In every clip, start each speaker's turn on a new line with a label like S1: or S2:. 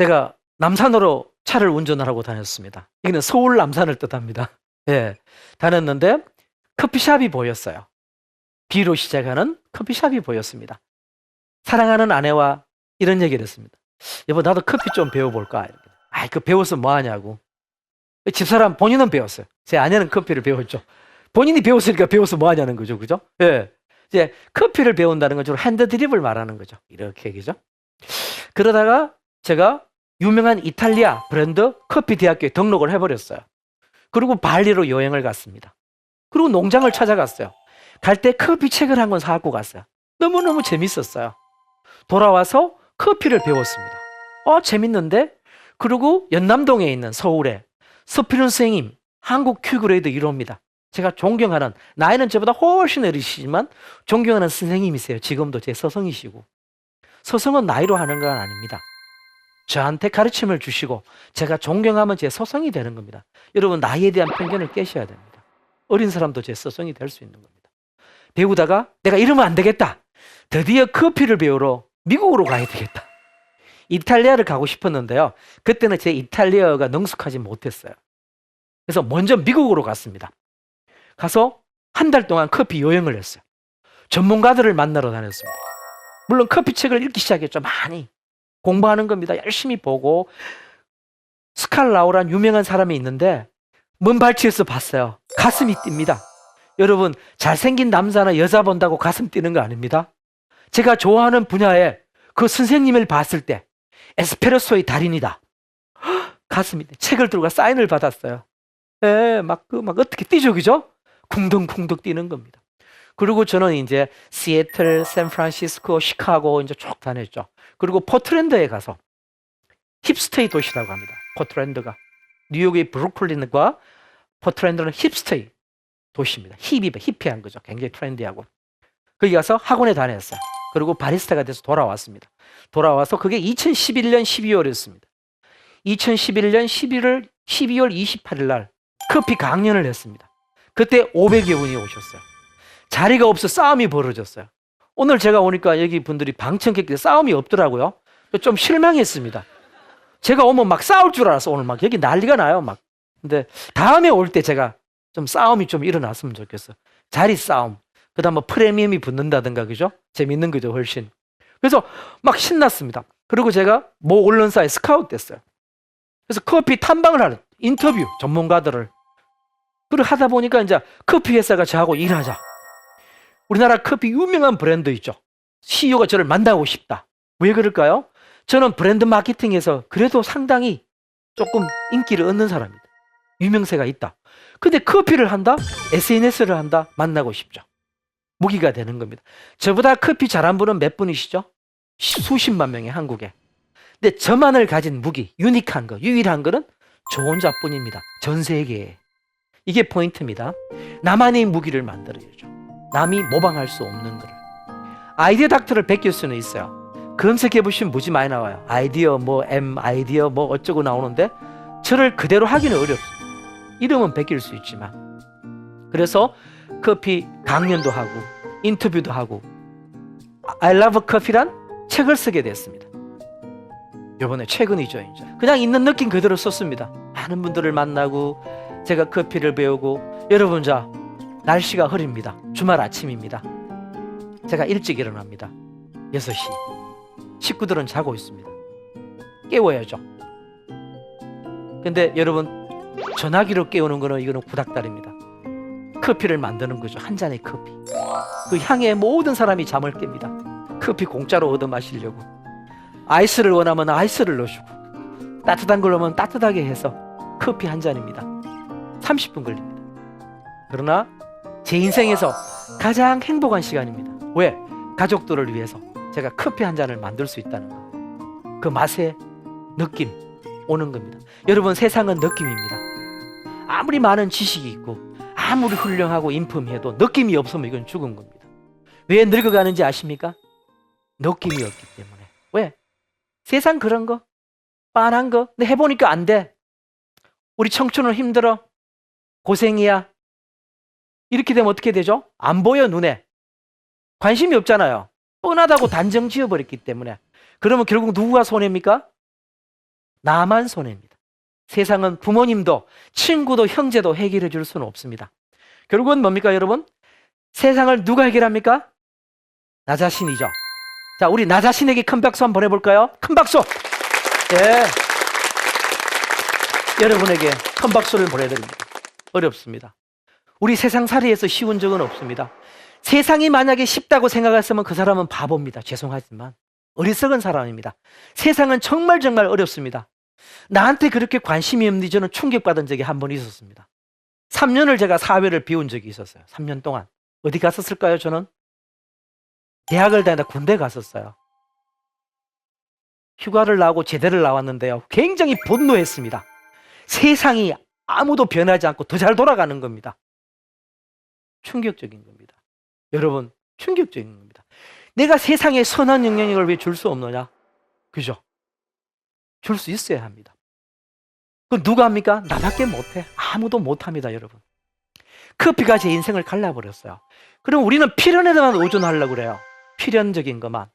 S1: 제가 남산으로 차를 운전을 하고 다녔습니다. 이거는 서울 남산을 뜻합니다. 예, 다녔는데 커피숍이 보였어요. B로 시작하는 커피숍이 보였습니다. 사랑하는 아내와 이런 얘기를 했습니다. 여보, 나도 커피 좀 배워볼까? 아이, 그 배워서 뭐 하냐고. 집사람 본인은 배웠어요. 제 아내는 커피를 배웠죠. 본인이 배웠으니까 배워서 뭐 하냐는 거죠. 그죠? 예. 이제 커피를 배운다는 건 주로 핸드 드립을 말하는 거죠. 이렇게 얘기죠. 그러다가 제가 유명한 이탈리아 브랜드 커피 대학교에 등록을 해버렸어요. 그리고 발리로 여행을 갔습니다. 그리고 농장을 찾아갔어요. 갈 때 커피 책을 한 권 사갖고 갔어요. 너무너무 재밌었어요. 돌아와서 커피를 배웠습니다. 재밌는데? 그리고 연남동에 있는 서울에 서필은 선생님, 한국 큐그레이드 1호입니다. 제가 존경하는, 나이는 저보다 훨씬 어리시지만 존경하는 선생님이세요. 지금도 제 스승이시고. 스승은 나이로 하는 건 아닙니다. 저한테 가르침을 주시고 제가 존경하면 제 스승이 되는 겁니다. 여러분, 나이에 대한 편견을 깨셔야 됩니다. 어린 사람도 제 스승이 될 수 있는 겁니다. 배우다가 내가 이러면 안 되겠다. 드디어 커피를 배우러 미국으로 가야 되겠다. 이탈리아를 가고 싶었는데요. 그때는 제 이탈리아어가 능숙하지 못했어요. 그래서 먼저 미국으로 갔습니다. 가서 한 달 동안 커피 여행을 했어요. 전문가들을 만나러 다녔습니다. 물론 커피 책을 읽기 시작했죠. 많이 공부하는 겁니다. 열심히 보고. 스칼라우란 유명한 사람이 있는데 먼 발치에서 봤어요. 가슴이 뜁니다. 여러분, 잘생긴 남자나 여자 본다고 가슴 뛰는 거 아닙니다. 제가 좋아하는 분야에 그 선생님을 봤을 때 에스프레소의 달인이다. 가슴이, 책을 들고 사인을 받았어요. 막 어떻게 뛰죠, 그죠? 쿵덩쿵덩 뛰는 겁니다. 그리고 저는 이제 시애틀, 샌프란시스코, 시카고 이제 쭉 다녔죠. 그리고 포트랜드에 가서 힙스테이 도시라고 합니다. 포트랜드가 뉴욕의 브루클린과 포트랜드는 힙스테이 도시입니다. 힙한 거죠. 굉장히 트렌디하고. 거기 가서 학원에 다녔어요. 그리고 바리스타가 돼서 돌아왔습니다. 돌아와서 그게 2011년 12월이었습니다. 2011년 12월 28일 날 커피 강연을 했습니다. 그때 500여 분이 오셨어요. 자리가 없어 싸움이 벌어졌어요. 오늘 제가 오니까 여기 분들이 방청객들이 싸움이 없더라고요. 좀 실망했습니다. 제가 오면 막 싸울 줄 알았어. 오늘 막 여기 난리가 나요. 막. 근데 다음에 올 때 제가 좀 싸움이 좀 일어났으면 좋겠어. 자리 싸움. 그다음 뭐 프리미엄이 붙는다든가, 그죠? 재밌는 거죠, 훨씬. 그래서 막 신났습니다. 그리고 제가 모 언론사에 스카우트 됐어요. 그래서 커피 탐방을 하는 인터뷰 전문가들을. 그걸 하다 보니까 이제 커피 회사가 저하고 일하자. 우리나라 커피 유명한 브랜드 있죠. CEO가 저를 만나고 싶다. 왜 그럴까요? 저는 브랜드 마케팅에서 그래도 상당히 조금 인기를 얻는 사람입니다. 유명세가 있다. 근데 커피를 한다? SNS를 한다? 만나고 싶죠. 무기가 되는 겁니다. 저보다 커피 잘한 분은 몇 분이시죠? 수십만 명의 한국에. 근데 저만을 가진 무기, 유니크한 거, 유일한 거는 저 혼자뿐입니다. 전 세계에. 이게 포인트입니다. 나만의 무기를 만들어야죠. 남이 모방할 수 없는 거를. 아이디어 닥터를 베낄 수는 있어요. 검색해보시면 무지 많이 나와요. 아이디어 아이디어 어쩌고 나오는데 저를 그대로 하기는 어렵습니다. 이름은 베낄 수 있지만. 그래서 커피 강연도 하고 인터뷰도 하고 I love coffee란 책을 쓰게 됐습니다. 이번에 최근이죠. 이제 그냥 있는 느낌 그대로 썼습니다. 많은 분들을 만나고 제가 커피를 배우고. 여러분, 자, 날씨가 흐립니다. 주말 아침입니다. 제가 일찍 일어납니다. 6시. 식구들은 자고 있습니다. 깨워야죠. 근데 여러분, 전화기로 깨우는 거는 이거는 구닥다리입니다. 커피를 만드는 거죠. 한 잔의 커피. 그 향에 모든 사람이 잠을 깹니다. 커피 공짜로 얻어 마시려고. 아이스를 원하면 아이스를 넣어주고, 따뜻한 걸 넣으면 따뜻하게 해서 커피 한 잔입니다. 30분 걸립니다. 그러나 제 인생에서 가장 행복한 시간입니다. 왜? 가족들을 위해서 제가 커피 한 잔을 만들 수 있다는 거. 그 맛의 느낌 오는 겁니다. 여러분, 세상은 느낌입니다. 아무리 많은 지식이 있고 아무리 훌륭하고 인품해도 느낌이 없으면 이건 죽은 겁니다. 왜 늙어가는지 아십니까? 느낌이 없기 때문에. 왜? 세상 그런 거, 빤한 거, 근데 해보니까 안 돼. 우리 청춘은 힘들어. 고생이야. 이렇게 되면 어떻게 되죠? 안 보여, 눈에. 관심이 없잖아요. 뻔하다고 단정 지어버렸기 때문에. 그러면 결국 누구가 손해입니까? 나만 손해입니다. 세상은 부모님도 친구도 형제도 해결해 줄 수는 없습니다. 결국은 뭡니까 여러분? 세상을 누가 해결합니까? 나 자신이죠. 자, 우리 나 자신에게 큰 박수 한번 보내볼까요? 큰 박수! 예. 여러분에게 큰 박수를 보내드립니다. 어렵습니다. 우리 세상살이에서 쉬운 적은 없습니다. 세상이 만약에 쉽다고 생각했으면 그 사람은 바보입니다. 죄송하지만 어리석은 사람입니다. 세상은 정말 어렵습니다. 나한테 그렇게 관심이 없는지 저는 충격받은 적이 한 번 있었습니다. 3년을 제가 사회를 비운 적이 있었어요. 3년 동안. 어디 갔었을까요? 저는 대학을 다니다 군대 갔었어요. 휴가를 나오고 제대를 나왔는데요. 굉장히 분노했습니다. 세상이 아무도 변하지 않고 더 잘 돌아가는 겁니다. 충격적인 겁니다. 여러분, 충격적인 겁니다. 내가 세상에 선한 영향력을 왜 줄 수 없느냐? 그죠? 줄 수 있어야 합니다. 그 누가 합니까? 나밖에 못해. 아무도 못합니다, 여러분. 커피가 제 인생을 갈라버렸어요. 그럼 우리는 필연에만 의존하려고 그래요. 필연적인 것만.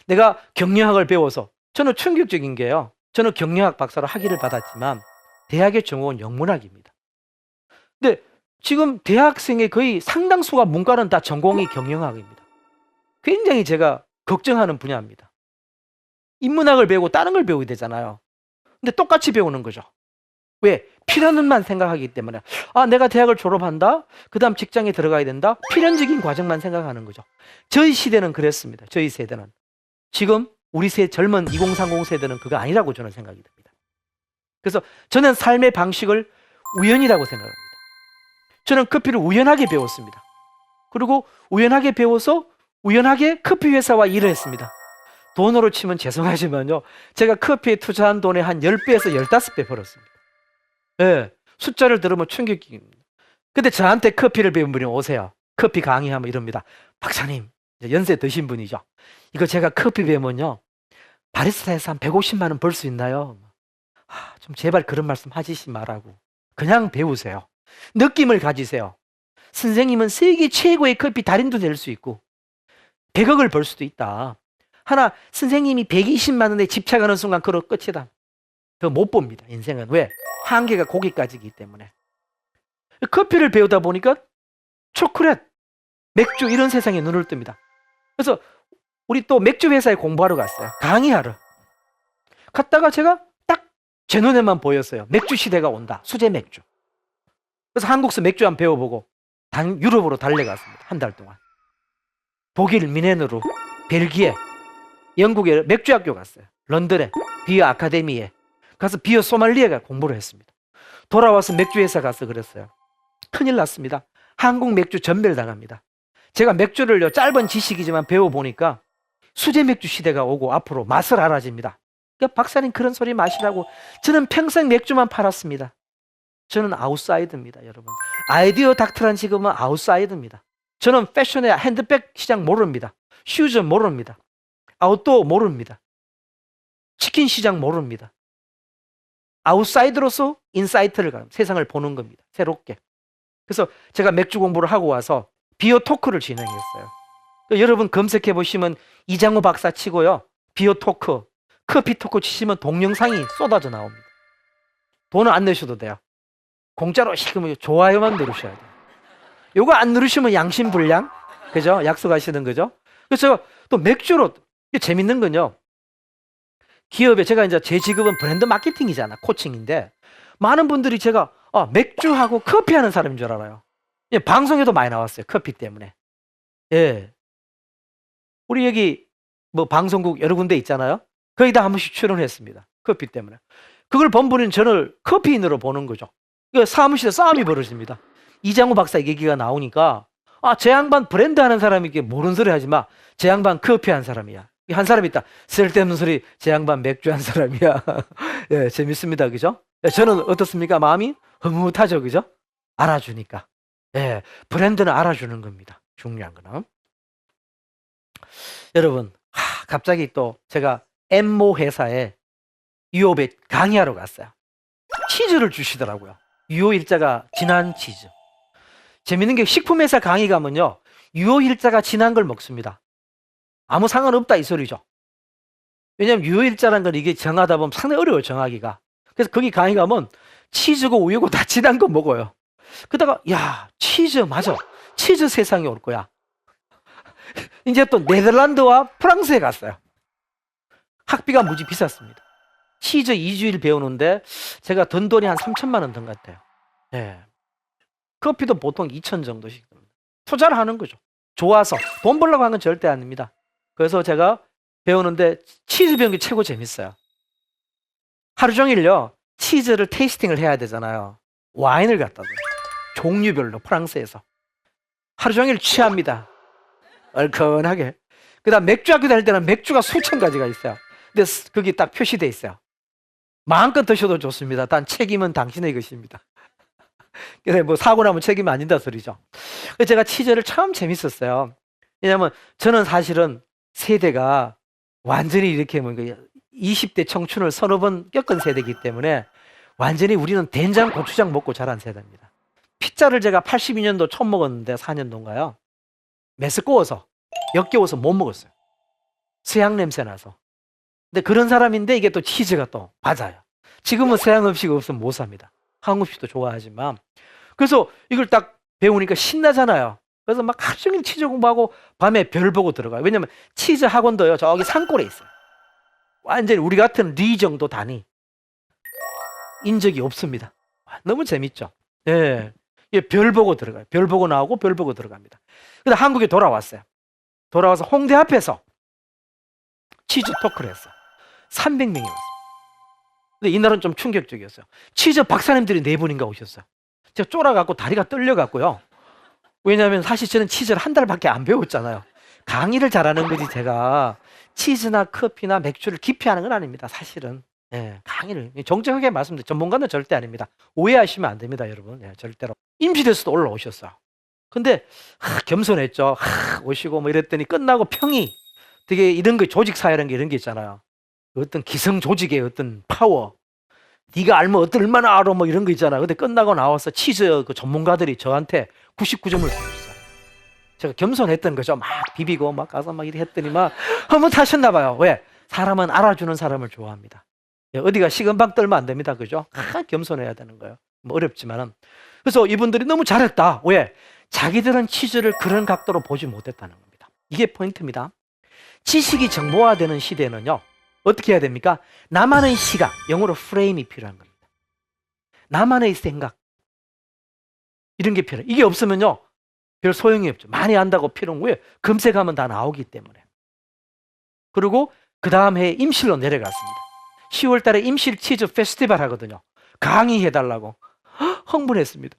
S1: 내가 경영학을 배워서 저는 충격적인 게요. 저는 경영학 박사로 학위를 받았지만 대학의 전공은 영문학입니다. 근데 지금 대학생의 거의 상당수가 문과는 다 전공이 경영학입니다. 굉장히 제가 걱정하는 분야입니다. 인문학을 배우고 다른 걸 배우게 되잖아요. 근데 똑같이 배우는 거죠. 왜? 필연만 생각하기 때문에. 아, 내가 대학을 졸업한다? 그 다음 직장에 들어가야 된다? 필연적인 과정만 생각하는 거죠. 저희 시대는 그랬습니다. 저희 세대는. 지금 우리 젊은 2030 세대는 그거 아니라고 저는 생각이 듭니다. 그래서 저는 삶의 방식을 우연이라고 생각합니다. 저는 커피를 우연하게 배웠습니다. 그리고 우연하게 배워서 우연하게 커피 회사와 일을 했습니다. 돈으로 치면 죄송하지만요. 제가 커피에 투자한 돈의 한 10배에서 15배 벌었습니다. 예, 숫자를 들으면 충격입니다. 근데 저한테 커피를 배운 분이 오세요. 커피 강의하면 이럽니다. 박사님, 연세 드신 분이죠. 이거 제가 커피 배우면요. 바리스타에서 한 150만 원 벌 수 있나요? 좀 제발 그런 말씀 하시지 말라고. 그냥 배우세요. 느낌을 가지세요. 선생님은 세계 최고의 커피 달인도 될 수 있고 100억을 벌 수도 있다. 하나 선생님이 120만 원에 집착하는 순간 그로 끝이다. 더 못 봅니다. 인생은. 왜? 한계가 거기까지이기 때문에. 커피를 배우다 보니까 초콜릿, 맥주 이런 세상에 눈을 뜹니다. 그래서 우리 또 맥주 회사에 공부하러 갔어요. 강의하러. 갔다가 제가 딱 제 눈에만 보였어요. 맥주 시대가 온다. 수제 맥주. 그래서 한국서 맥주 한번 배워보고 유럽으로 달려갔습니다. 한 달 동안. 독일 미넨으로, 벨기에, 영국에 맥주 학교 갔어요. 런던에 비어 아카데미에 가서 비어 소믈리에가 공부를 했습니다. 돌아와서 맥주 회사 가서 그랬어요. 큰일 났습니다. 한국 맥주 전멸당합니다. 제가 맥주를 짧은 지식이지만 배워보니까 수제 맥주 시대가 오고 앞으로 맛을 알아집니다. 그러니까 박사님 그런 소리 마시라고. 저는 평생 맥주만 팔았습니다. 저는 아웃사이드입니다, 여러분. 아이디어 닥터란 직업은 아웃사이드입니다. 저는 패션의 핸드백 시장 모릅니다. 슈즈 모릅니다. 아웃도어 모릅니다. 치킨 시장 모릅니다. 아웃사이드로서 인사이트를 가는 세상을 보는 겁니다. 새롭게. 그래서 제가 맥주 공부를 하고 와서 비어 토크를 진행했어요. 여러분 검색해 보시면 이장호 박사 치고요. 비어 토크, 커피 토크 치시면 동영상이 쏟아져 나옵니다. 돈은 안 내셔도 돼요. 공짜로 시키면 좋아요만 누르셔야 돼요. 요거 안 누르시면 양심불량. 그죠? 약속하시는 거죠? 그래서 제가 또 맥주로, 재밌는 건요. 기업에 제가 이제 제 직업은 브랜드 마케팅이잖아. 코칭인데 많은 분들이 제가 맥주하고 커피 하는 사람인 줄 알아요. 방송에도 많이 나왔어요. 커피 때문에. 예. 우리 여기 뭐 방송국 여러 군데 있잖아요. 거기다 한 번씩 출연했습니다. 커피 때문에. 그걸 본 분은 저를 커피인으로 보는 거죠. 사무실에 싸움이 벌어집니다. 이장호 박사 얘기가 나오니까 제 양반 브랜드 하는 사람이 이게 모르는 소리 하지 마. 제 양반 커피 한 사람이야. 한 사람이 있다. 쓸데없는 소리. 제 양반 맥주 한 사람이야. 예, 재밌습니다. 그죠? 저는 어떻습니까? 마음이 흐뭇하죠. 그죠? 알아주니까. 예, 브랜드는 알아주는 겁니다. 중요한 거는. 여러분, 갑자기 또 제가 엠모 회사에 유업에 강의하러 갔어요. 치즈를 주시더라고요. 유효일자가 지난 치즈. 재밌는 게 식품회사 강의 가면요. 유효일자가 지난 걸 먹습니다. 아무 상관없다 이 소리죠. 왜냐면 유효일자라는 건 이게 정하다 보면 상당히 어려워요, 정하기가. 그래서 거기 강의 가면 치즈고 우유고 다 진한 거 먹어요. 그러다가 야, 치즈 맞아. 치즈 세상에 올 거야. 이제 또 네덜란드와 프랑스에 갔어요. 학비가 무지 비쌌습니다. 치즈 2주일 배우는데 제가 든 돈이 한 3천만 원 든 것 같아요. 네. 커피도 보통 2천 정도씩 듭니다. 투자를 하는 거죠. 좋아서. 돈 벌려고 한 건 절대 아닙니다. 그래서 제가 배우는데 치즈 배우는 게 최고 재밌어요. 하루 종일요, 치즈를 테이스팅을 해야 되잖아요. 와인을 갖다 줘요. 종류별로 프랑스에서. 하루 종일 취합니다. 얼큰하게. 그 다음 맥주 학교 다닐 때는 맥주가 수천 가지가 있어요. 근데 거기 딱 표시돼 있어요. 마음껏 드셔도 좋습니다. 단 책임은 당신의 것입니다. 근데 뭐 사고 나면 책임은 아닌다 소리죠. 그래서 제가 치즈를 참 재밌었어요. 왜냐면 저는 사실은 세대가 완전히 이렇게 뭐 20대 청춘을 서너 번 겪은 세대이기 때문에 완전히 우리는 된장, 고추장 먹고 자란 세대입니다. 피자를 제가 82년도 처음 먹었는데 4년도인가요? 메스꺼워서 역겨워서 못 먹었어요. 서양 냄새 나서. 근데 그런 사람인데 이게 또 치즈가 또 맞아요. 지금은 서양 음식 없으면 못 삽니다. 한국 음식도 좋아하지만. 그래서 이걸 딱 배우니까 신나잖아요. 그래서 막 하루 종일 치즈 공부하고 밤에 별 보고 들어가요. 왜냐면 치즈 학원도요, 저기 산골에 있어요. 완전히 우리 같은 리 정도 단위. 인적이 없습니다. 너무 재밌죠? 예. 별 보고 들어가요. 별 보고 나오고 별 보고 들어갑니다. 근데 한국에 돌아왔어요. 돌아와서 홍대 앞에서 치즈 토크를 했어요. 300명이 왔어요. 근데 이날은 좀 충격적이었어요. 치즈 박사님들이 4분인가 오셨어요. 제가 쫄아갖고 다리가 떨려갖고요. 왜냐하면 사실 저는 치즈를 한 달밖에 안 배웠잖아요. 강의를 잘하는 거지 제가 치즈나 커피나 맥주를 깊이 하는 건 아닙니다. 사실은. 예, 강의를 정정하게 말씀드려요. 전문가는 절대 아닙니다. 오해하시면 안 됩니다, 여러분. 예, 절대로. 임실에서도 올라오셨어요. 근데 겸손했죠. 오시고 뭐 이랬더니 끝나고 평이 되게 이런 거 조직 사회라는 게 이런 게 있잖아요. 어떤 기성 조직의 어떤 파워. 네가 알면 얼마나 알아 뭐 이런 거 있잖아요. 근데 끝나고 나와서 치즈 그 전문가들이 저한테 99점을 주셨어요. 제가 겸손했던 거죠. 막 비비고 막 가서 막 이래 했더니 막 한번 타셨나 봐요. 왜? 사람은 알아주는 사람을 좋아합니다. 어디가 식은방 떨면 안 됩니다. 그죠? 겸손해야 되는 거예요. 뭐 어렵지만은. 그래서 이분들이 너무 잘했다. 왜? 자기들은 치즈를 그런 각도로 보지 못했다는 겁니다. 이게 포인트입니다. 지식이 정보화되는 시대는요, 어떻게 해야 됩니까? 나만의 시각, 영어로 프레임이 필요한 겁니다. 나만의 생각, 이런 게 필요해요. 이게 없으면요, 별 소용이 없죠. 많이 안다고 필요한 거예요. 검색하면 다 나오기 때문에. 그리고 그 다음 해에 임실로 내려갔습니다. 10월 달에 임실 치즈 페스티벌 하거든요. 강의해달라고. 흥분했습니다.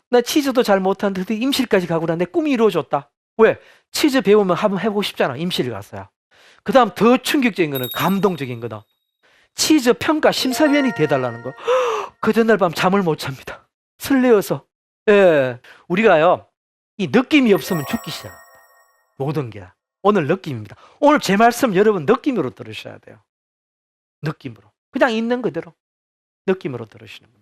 S1: 나 치즈도 잘 못하는데 임실까지 가고 나 내 꿈이 이루어졌다. 왜? 치즈 배우면 한번 해보고 싶잖아. 임실 갔어요. 그 다음 더 충격적인 거는 감동적인 거다. 치즈 평가 심사위원이 돼달라는 거. 그 전날 밤 잠을 못 잡니다. 설레어서. 예. 우리가요, 이 느낌이 없으면 죽기 시작합니다. 모든 게. 오늘 느낌입니다. 오늘 제 말씀 여러분 느낌으로 들으셔야 돼요. 느낌으로. 그냥 있는 그대로 느낌으로 들으시는 거예요.